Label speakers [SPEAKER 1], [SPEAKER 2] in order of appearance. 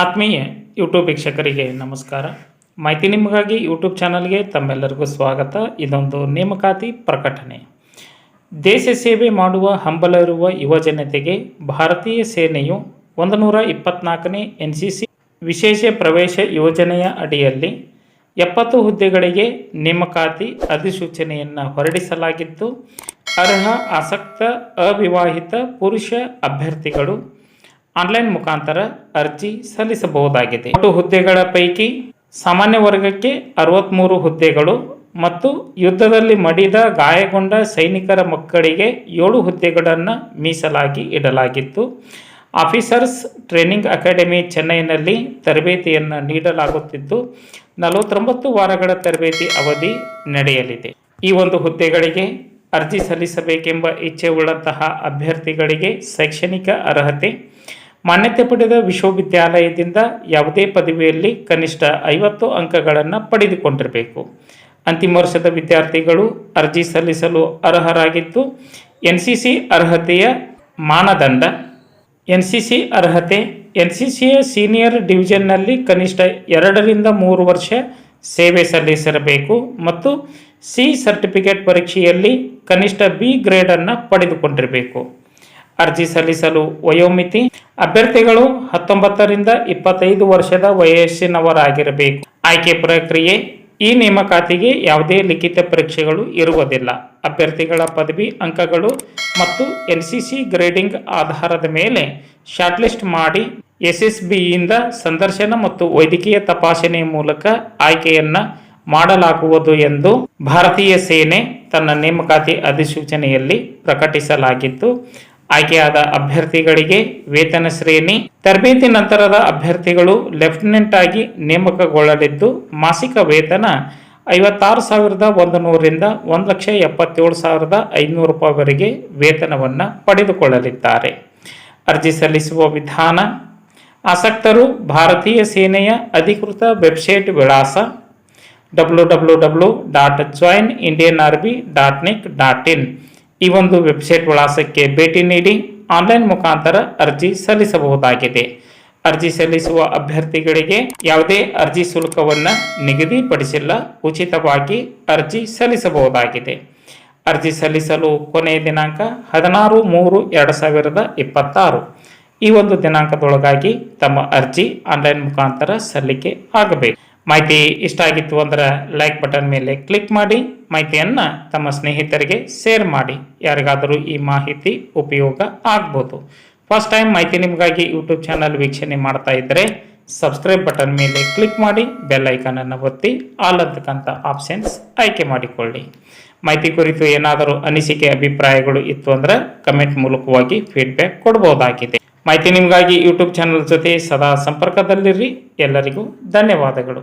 [SPEAKER 1] ಆತ್ಮೀಯ ಯೂಟ್ಯೂಬ್ ವೀಕ್ಷಕರಿಗೆ ನಮಸ್ಕಾರ. ಮಾಹಿತಿ ನಿಮಗಾಗಿ ಯೂಟ್ಯೂಬ್ ಚಾನಲ್ಗೆ ತಮ್ಮೆಲ್ಲರಿಗೂ ಸ್ವಾಗತ. ಇದೊಂದು ನೇಮಕಾತಿ ಪ್ರಕಟಣೆ. ದೇಶ ಸೇವೆ ಮಾಡುವ ಹಂಬಲವಿರುವ ಯುವಜನತೆಗೆ ಭಾರತೀಯ ಸೇನೆಯು 124ನೇ NCC ವಿಶೇಷ ಪ್ರವೇಶ ಯೋಜನೆಯ ಅಡಿಯಲ್ಲಿ 70 ಹುದ್ದೆಗಳಿಗೆ ನೇಮಕಾತಿ ಅಧಿಸೂಚನೆಯನ್ನು ಹೊರಡಿಸಲಾಗಿದ್ದು, ಅರ್ಹ ಆಸಕ್ತ ಅವಿವಾಹಿತ ಪುರುಷ ಅಭ್ಯರ್ಥಿಗಳು ಆನ್ಲೈನ್ ಮುಖಾಂತರ ಅರ್ಜಿ ಸಲ್ಲಿಸಬಹುದಾಗಿದೆ. 8 ಹುದ್ದೆಗಳ ಪೈಕಿ ಸಾಮಾನ್ಯ ವರ್ಗಕ್ಕೆ 63 ಹುದ್ದೆಗಳು ಮತ್ತು ಯುದ್ಧದಲ್ಲಿ ಮಡಿದ ಗಾಯಗೊಂಡ ಸೈನಿಕರ ಮಕ್ಕಳಿಗೆ 7 ಹುದ್ದೆಗಳನ್ನು ಮೀಸಲಾಗಿ ಇಡಲಾಗಿತ್ತು. ಆಫೀಸರ್ಸ್ ಟ್ರೈನಿಂಗ್ ಅಕಾಡೆಮಿ ಚೆನ್ನೈನಲ್ಲಿ ತರಬೇತಿಯನ್ನು ನೀಡಲಾಗುತ್ತಿದ್ದು, 49 ವಾರಗಳ ತರಬೇತಿ ಅವಧಿ ನಡೆಯಲಿದೆ. ಈ ಒಂದು ಹುದ್ದೆಗಳಿಗೆ ಅರ್ಜಿ ಸಲ್ಲಿಸಬೇಕೆಂಬ ಇಚ್ಛೆ ಉಳ್ಳಂತಹ ಅಭ್ಯರ್ಥಿಗಳಿಗೆ ಶೈಕ್ಷಣಿಕ ಅರ್ಹತೆ ಮಾನ್ಯತೆ ಪಡೆದ ವಿಶ್ವವಿದ್ಯಾಲಯದಿಂದ ಯಾವುದೇ ಪದವಿಯಲ್ಲಿ ಕನಿಷ್ಠ 50 ಅಂಕಗಳನ್ನು ಪಡೆದುಕೊಂಡಿರಬೇಕು. ಅಂತಿಮ ವರ್ಷದ ವಿದ್ಯಾರ್ಥಿಗಳು ಅರ್ಜಿ ಸಲ್ಲಿಸಲು ಅರ್ಹರಾಗಿದ್ದು, NCC ಅರ್ಹತೆಯ ಮಾನದಂಡ NCC ಅರ್ಹತೆ NCCಯ ಸೀನಿಯರ್ ಡಿವಿಷನ್ನಲ್ಲಿ ಕನಿಷ್ಠ 2 ರಿಂದ 3 ವರ್ಷ ಸೇವೆ ಸಲ್ಲಿಸಿರಬೇಕು ಮತ್ತು C ಸರ್ಟಿಫಿಕೇಟ್ ಪರೀಕ್ಷೆಯಲ್ಲಿ ಕನಿಷ್ಠ B ಗ್ರೇಡನ್ನು ಪಡೆದುಕೊಂಡಿರಬೇಕು. ಅರ್ಜಿ ಸಲ್ಲಿಸಲು ವಯೋಮಿತಿ ಅಭ್ಯರ್ಥಿಗಳು 19 ರಿಂದ 25 ವರ್ಷದ ವಯಸ್ಸಿನವರಾಗಿರಬೇಕು. ಆಯ್ಕೆ ಪ್ರಕ್ರಿಯೆ ಈ ನೇಮಕಾತಿಗೆ ಯಾವುದೇ ಲಿಖಿತ ಪರೀಕ್ಷೆಗಳು ಇರುವುದಿಲ್ಲ. ಅಭ್ಯರ್ಥಿಗಳ ಪದವಿ ಅಂಕಗಳು ಮತ್ತು NCC ಗ್ರೇಡಿಂಗ್ ಆಧಾರದ ಮೇಲೆ ಶಾರ್ಟ್ಲಿಸ್ಟ್ ಮಾಡಿ SSBಯಿಂದ ಸಂದರ್ಶನ ಮತ್ತು ವೈದ್ಯಕೀಯ ತಪಾಸಣೆಯ ಮೂಲಕ ಆಯ್ಕೆಯನ್ನು ಮಾಡಲಾಗುವುದು ಎಂದು ಭಾರತೀಯ ಸೇನೆ ತನ್ನ ನೇಮಕಾತಿ ಅಧಿಸೂಚನೆಯಲ್ಲಿ ಪ್ರಕಟಿಸಲಾಗಿತ್ತು. ಆಯ್ಕೆಯಾದ ಅಭ್ಯರ್ಥಿಗಳಿಗೆ ವೇತನ ಶ್ರೇಣಿ ತರಬೇತಿ ನಂತರದ ಅಭ್ಯರ್ಥಿಗಳು ಲೆಫ್ಟಿನೆಂಟ್ ಆಗಿ ನೇಮಕಗೊಳ್ಳಲಿದ್ದು, ಮಾಸಿಕ ವೇತನ 56,100 ರಿಂದ 1,77,500 ರೂಪಾಯಿವರೆಗೆ ವೇತನವನ್ನು ಪಡೆದುಕೊಳ್ಳಲಿದ್ದಾರೆ. ಅರ್ಜಿ ಸಲ್ಲಿಸುವ ವಿಧಾನ ಆಸಕ್ತರು ಭಾರತೀಯ ಸೇನೆಯ ಅಧಿಕೃತ ವೆಬ್ಸೈಟ್ ವಿಳಾಸ www.joinindianarmy.nic.in ಈ ಒಂದು ವೆಬ್ಸೈಟ್ ವಿಳಾಸಕ್ಕೆ ಭೇಟಿ ನೀಡಿ ಆನ್ಲೈನ್ ಮುಖಾಂತರ ಅರ್ಜಿ ಸಲ್ಲಿಸಬಹುದಾಗಿದೆ. ಅರ್ಜಿ ಸಲ್ಲಿಸುವ ಅಭ್ಯರ್ಥಿಗಳಿಗೆ ಯಾವುದೇ ಅರ್ಜಿ ಶುಲ್ಕವನ್ನು ನಿಗದಿಪಡಿಸಿಲ್ಲ. ಉಚಿತವಾಗಿ ಅರ್ಜಿ ಸಲ್ಲಿಸಬಹುದಾಗಿದೆ. ಅರ್ಜಿ ಸಲ್ಲಿಸಲು ಕೊನೆಯ ದಿನಾಂಕ 16/3/2026. ಈ ಒಂದು ದಿನಾಂಕದೊಳಗಾಗಿ ತಮ್ಮ ಅರ್ಜಿ ಆನ್ಲೈನ್ ಮುಖಾಂತರ ಸಲ್ಲಿಕೆ ಆಗಬೇಕು. ಮಾಹಿತಿ ಇಷ್ಟ ಆಗಿತ್ತು ಅಂದರೆ ಲೈಕ್ ಬಟನ್ ಮೇಲೆ ಕ್ಲಿಕ್ ಮಾಡಿ, ಮಾಹಿತಿಯನ್ನು ತಮ್ಮ ಸ್ನೇಹಿತರಿಗೆ ಶೇರ್ ಮಾಡಿ. ಯಾರಿಗಾದರೂ ಈ ಮಾಹಿತಿ ಉಪಯೋಗ ಆಗ್ಬೋದು. ಫಸ್ಟ್ ಟೈಮ್ ಮಾಹಿತಿ ನಿಮಗಾಗಿ ಯೂಟ್ಯೂಬ್ ಚಾನಲ್ ವೀಕ್ಷಣೆ ಮಾಡ್ತಾ ಇದ್ದರೆ ಸಬ್ಸ್ಕ್ರೈಬ್ ಬಟನ್ ಮೇಲೆ ಕ್ಲಿಕ್ ಮಾಡಿ, ಬೆಲ್ ಐಕಾನನ್ನು ಒತ್ತಿ ಆಲ್ ಅಂತಕ್ಕಂಥ ಆಪ್ಷನ್ಸ್ ಆಯ್ಕೆ ಮಾಡಿಕೊಳ್ಳಿ. ಮಾಹಿತಿ ಕುರಿತು ಏನಾದರೂ ಅನಿಸಿಕೆ ಅಭಿಪ್ರಾಯಗಳು ಇತ್ತು ಅಂದರೆ ಕಮೆಂಟ್ ಮೂಲಕವಾಗಿ ಫೀಡ್ಬ್ಯಾಕ್ ಕೊಡಬಹುದಾಗಿದೆ. ಮಾಹಿತಿ ನಿಮಗಾಗಿ ಯೂಟ್ಯೂಬ್ ಚಾನಲ್ ಜೊತೆ ಸದಾ ಸಂಪರ್ಕದಲ್ಲಿರಿ. ಎಲ್ಲರಿಗೂ ಧನ್ಯವಾದಗಳು.